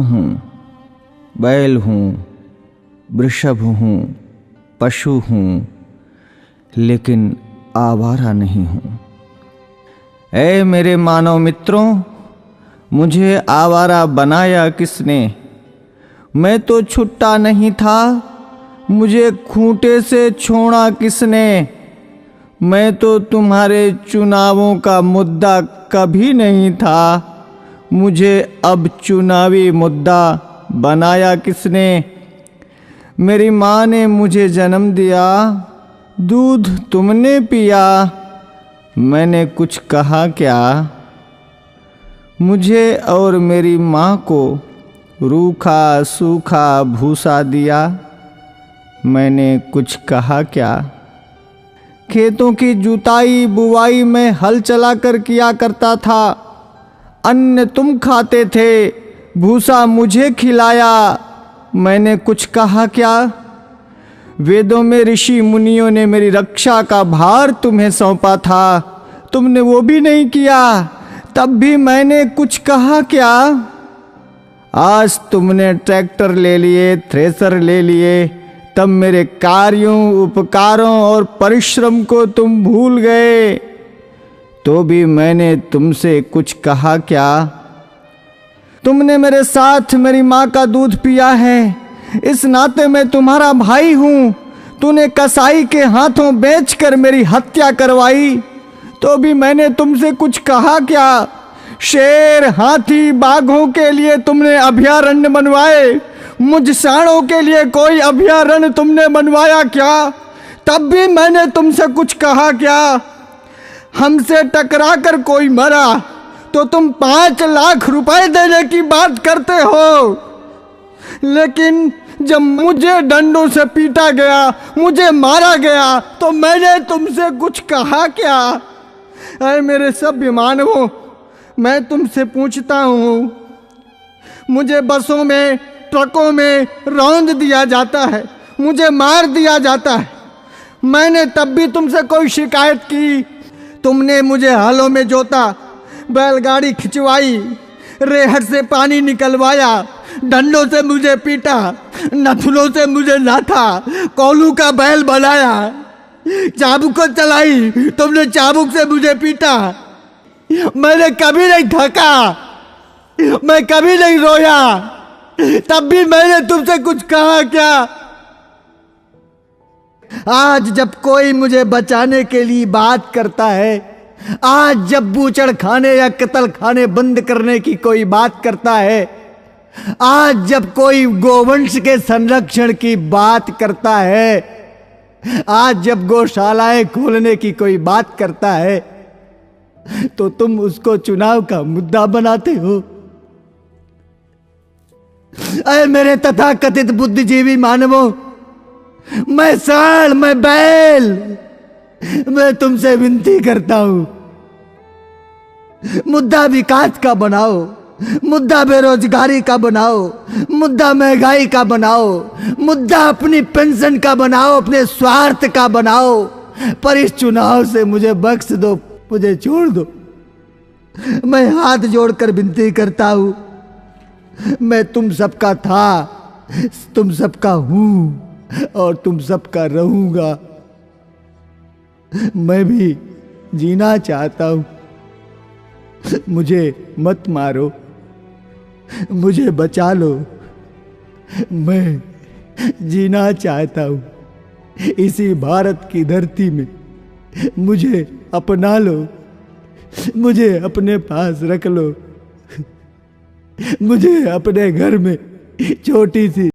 हूँ, बैल हूँ, वृषभ हूँ, पशु हूँ, लेकिन आवारा नहीं हूँ। ऐ मेरे मानव मित्रों, मुझे आवारा बनाया किसने? मैं तो छुट्टा नहीं था, मुझे खूंटे से छोड़ा किसने? मैं तो तुम्हारे चुनावों का मुद्दा कभी नहीं था, मुझे अब चुनावी मुद्दा बनाया किसने? मेरी माँ ने मुझे जन्म दिया, दूध तुमने पिया, मैंने कुछ कहा क्या? मुझे और मेरी माँ को रूखा सूखा भूसा दिया, मैंने कुछ कहा क्या? खेतों की जुताई बुवाई में हल चलाकर किया करता था, अन्न तुम खाते थे, भूसा मुझे खिलाया, मैंने कुछ कहा क्या? वेदों में ऋषि मुनियों ने मेरी रक्षा का भार तुम्हें सौंपा था, तुमने वो भी नहीं किया, तब भी मैंने कुछ कहा क्या? आज तुमने ट्रैक्टर ले लिए, थ्रेसर ले लिए, तब मेरे कार्यों, उपकारों और परिश्रम को तुम भूल गए, तो भी मैंने तुमसे कुछ कहा क्या? तुमने मेरे साथ मेरी माँ का दूध पिया है, इस नाते मैं तुम्हारा भाई हूँ। तूने कसाई के हाथों बेचकर मेरी हत्या करवाई, तो भी मैंने तुमसे कुछ कहा क्या? शेर, हाथी, बाघों के लिए तुमने अभयारण्य बनवाए, मुझ सांडों के लिए कोई अभयारण्य तुमने बनवाया क्या? तब भी मैंने तुमसे कुछ कहा क्या? हमसे टकरा कर कोई मरा तो तुम 5 लाख रुपए देने की बात करते हो, लेकिन जब मुझे डंडों से पीटा गया, मुझे मारा गया, तो मैंने तुमसे कुछ कहा क्या? अरे मेरे सभ्य मानवों, मैं तुमसे पूछता हूँ, मुझे बसों में, ट्रकों में रौंद दिया जाता है, मुझे मार दिया जाता है, मैंने तब भी तुमसे कोई शिकायत की? तुमने मुझे हालों में जोता, बैलगाड़ी खिंचवाई, रेहड़ से पानी निकलवाया, डंडों से मुझे पीटा, नथुनों से मुझे नाथा, कोलू का बैल बनाया, चाबुक चलाई, तुमने चाबुक से मुझे पीटा, मैंने कभी नहीं थका, मैं कभी नहीं रोया, तब भी मैंने तुमसे कुछ कहा क्या? आज जब कोई मुझे बचाने के लिए बात करता है, आज जब बूचड़ खाने या कत्ल खाने बंद करने की कोई बात करता है, आज जब कोई गोवंश के संरक्षण की बात करता है, आज जब गौशालाएं खोलने की कोई बात करता है, तो तुम उसको चुनाव का मुद्दा बनाते हो। अरे मेरे तथाकथित बुद्धिजीवी मानवों, मैं सांड, मैं बैल, मैं तुमसे विनती करता हूं, मुद्दा विकास का बनाओ, मुद्दा बेरोजगारी का बनाओ, मुद्दा महंगाई का बनाओ, मुद्दा अपनी पेंशन का बनाओ, अपने स्वार्थ का बनाओ, पर इस चुनाव से मुझे बख्श दो, मुझे छोड़ दो। मैं हाथ जोड़कर विनती करता हूं, मैं तुम सबका था, तुम सबका हूं और तुम सबका रहूंगा। मैं भी जीना चाहता हूं, मुझे मत मारो, मुझे बचा लो, मैं जीना चाहता हूं इसी भारत की धरती में, मुझे अपना लो, मुझे अपने पास रख लो, मुझे अपने घर में छोटी सी